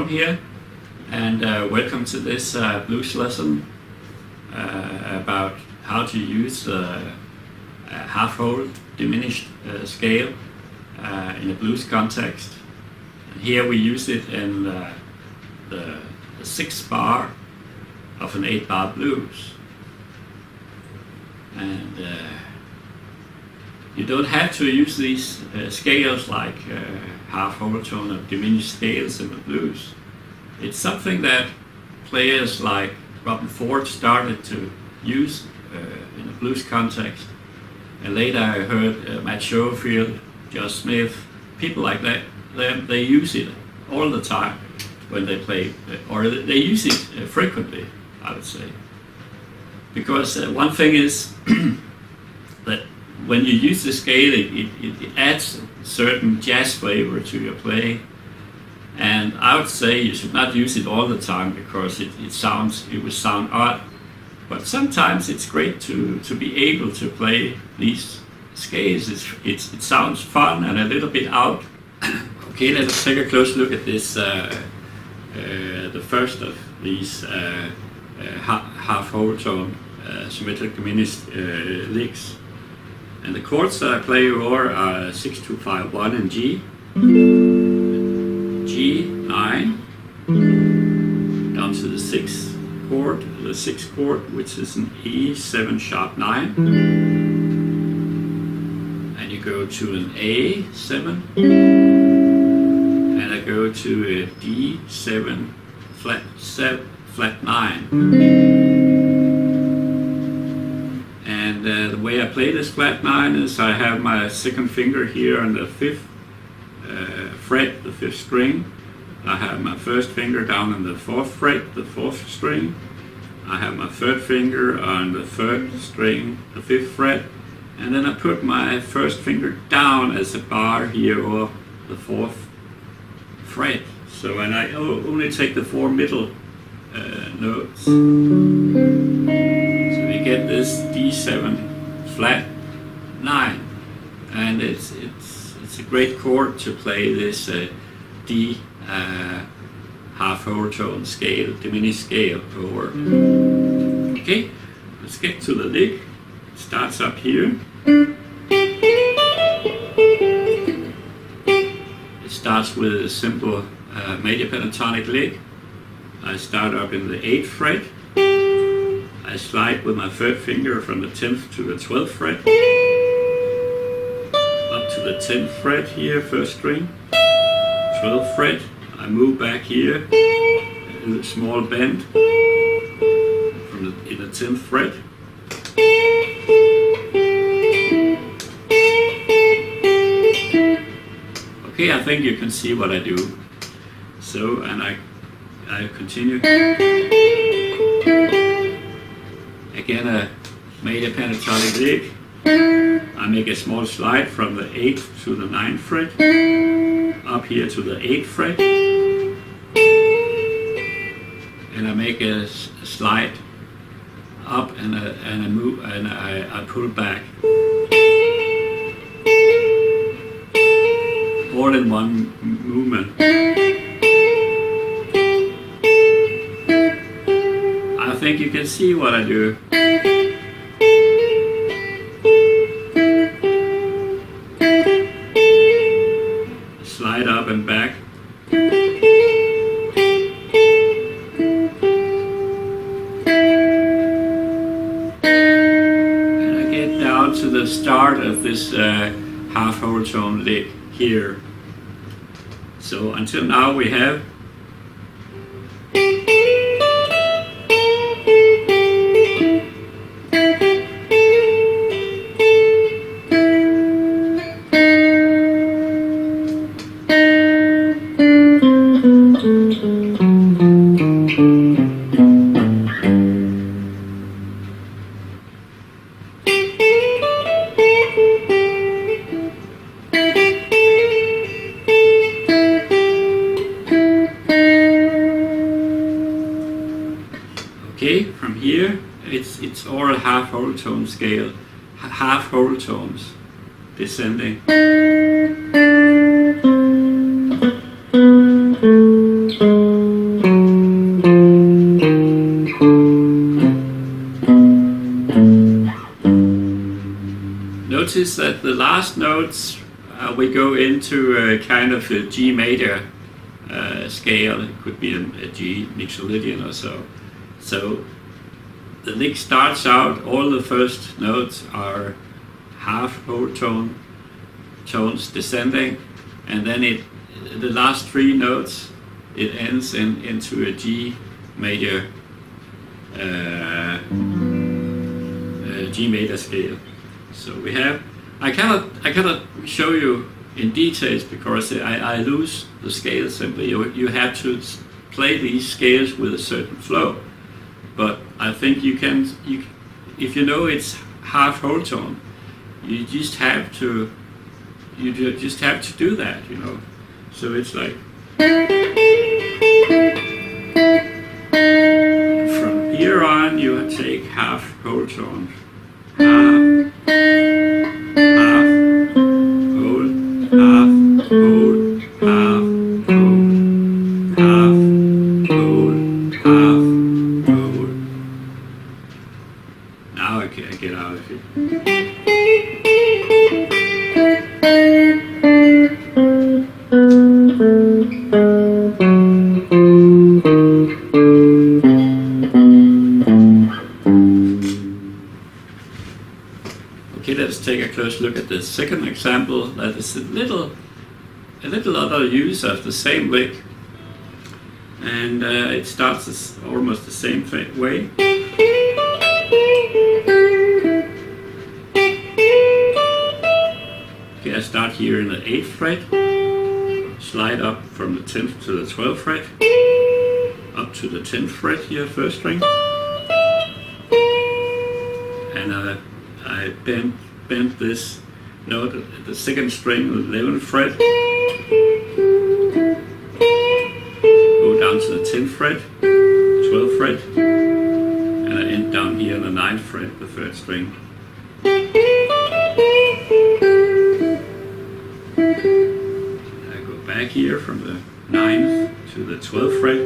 Robben here, and welcome to this blues lesson about how to use the half-whole diminished scale in a blues context. And here we use it in the 6th bar of an 8-bar blues. And you don't have to use these scales like half-whole tone or diminished scales in the blues. It's something that players like Robben Ford started to use in a blues context. And later I heard Matt Schofield, Smith, people like that, they use it all the time when they play, or they use it frequently, I would say. Because one thing is that when you use the scale, it adds a certain jazz flavor to your playing. And I would say you should not use it all the time because it would sound odd. But sometimes it's great to be able to play these scales. It sounds fun and a little bit out. Okay, let us take a close look at this, the first of these half-whole tone symmetric diminished licks. And the chords that I play over are 6, 2, 5, 1 and G, G9, down to the 6th chord, the 6th chord, which is an E7 sharp 9, and you go to an A7, and I go to a D7 flat 9. And the way I play this flat 9 is I have my second finger here on the 5th fret, the 5th string. I have my first finger down on the 4th fret, the 4th string. I have my third finger on the 3rd string, the 5th fret. And then I put my first finger down as a bar here over the 4th fret. So, and I only take the 4 middle notes. So we get this D7 flat 9, and it's a great chord to play this D half-whole tone scale, diminished scale over. Okay, let's get to the lick. It starts up here. It starts with a simple major pentatonic lick. I start up in the 8th fret. I slide with my 3rd finger from the 10th to the 12th fret. Up to the 10th fret here, 1st string. 12th fret. I move back here in a small bend in the 10th fret. Okay, I think you can see what I do. So, and I continue. Again, a major pentatonic lick. I make a small slide from the 8th to the 9th fret, up here to the 8th fret, and I make a slide up and I move and I pull back. All in one movement. I think you can see what I do. Slide up and back. And I get down to the start of this half-whole tone lick here. So until now we have okay, from here it's all half-whole tone scale, half-whole tones descending. that the last notes we go into a kind of a G major scale. It could be a G mixolydian or so. So the lick starts out, all the first notes are half whole tones descending, and then the last three notes, it ends into a G major G major scale. So we have, I cannot show you in details because I lose the scale simply. You have to play these scales with a certain flow. But I think you can, if you know it's half whole tone, you just have to do that, you know. So it's like from here on you take half whole tones, half whole, half whole, half whole, half whole, half whole. Now I get out of it. Okay, let's take a close look at the second example. That is a little other use of the same lick, and it starts almost the same way. Okay, I start here in the 8th fret, slide up from the 10th to the 12th fret, up to the 10th fret here, first string, and I bend this note at the second string, the 11th fret, go down to the 10th fret, 12th fret, and I end down here on the 9th fret, the 3rd string. I go back here from the 9th to the 12th fret.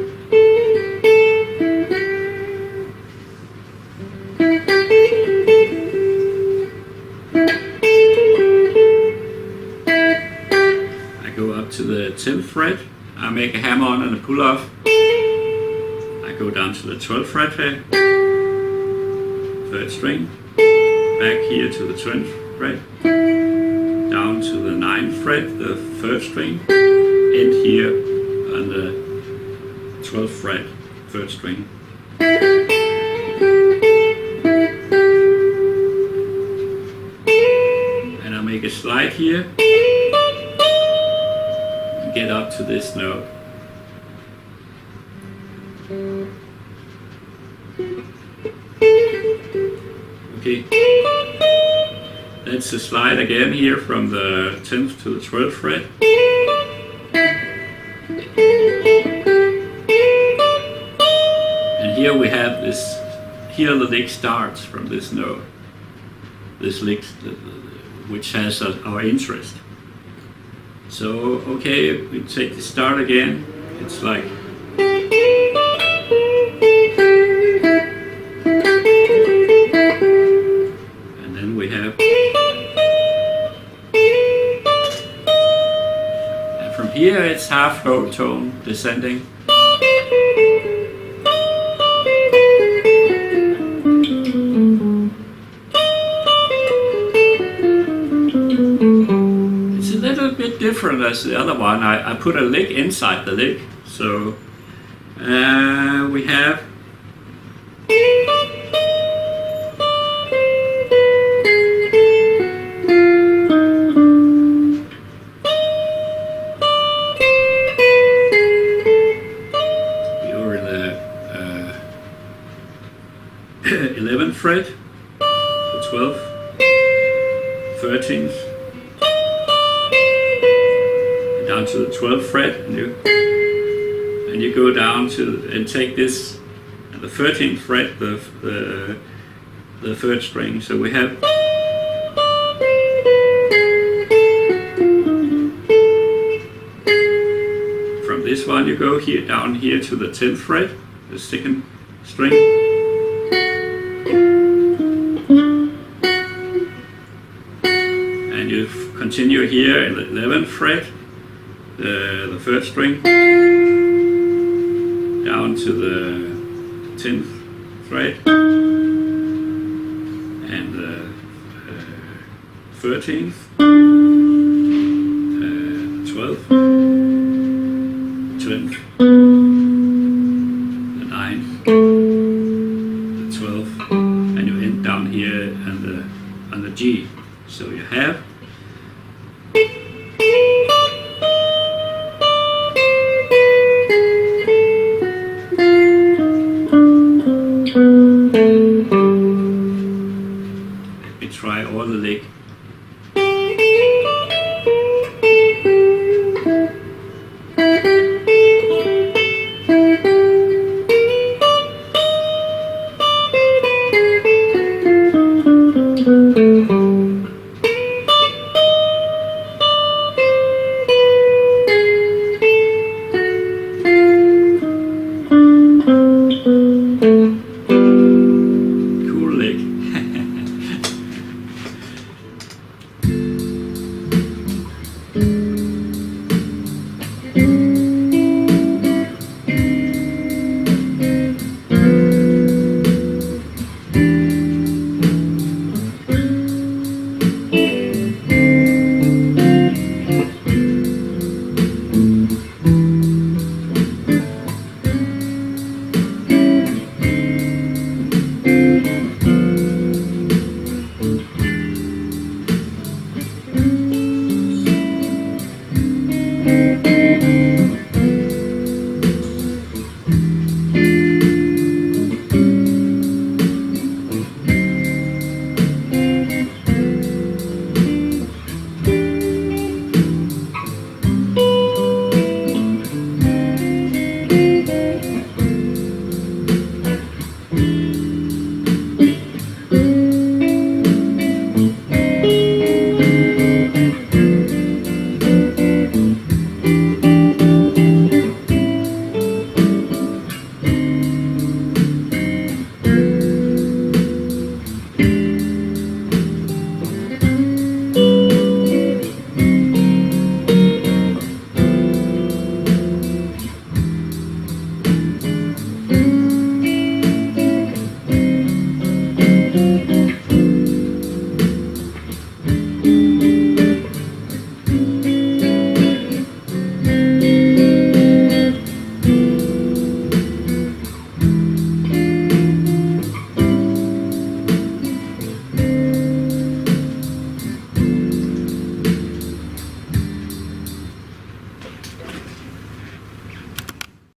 To the 10th fret, I make a hammer on and a pull off. I go down to the 12th fret here, 3rd string, back here to the 20th fret, down to the 9th fret, the 3rd string, end here on the 12th fret, 3rd string. And I make a slide here. Get up to this note. Okay, that's a slide again here from the 10th to the 12th fret. And here we have this, here the lick starts from this note, this lick which has our interest. So, okay, we take the start again. It's like, and then we have, and from here it's half whole tone descending. Different as the other one. I put a lick inside the lick, so we have you're in the 11th fret, the 12th, 13th, down to the 12th fret, and you go down to and take this at the 13th fret, the 3rd string. So we have from this one you go here down here to the 10th fret, the 2nd string. continue here in the 11th fret, the 3rd string, down to the 10th fret, and the 13th, 12th, 10th.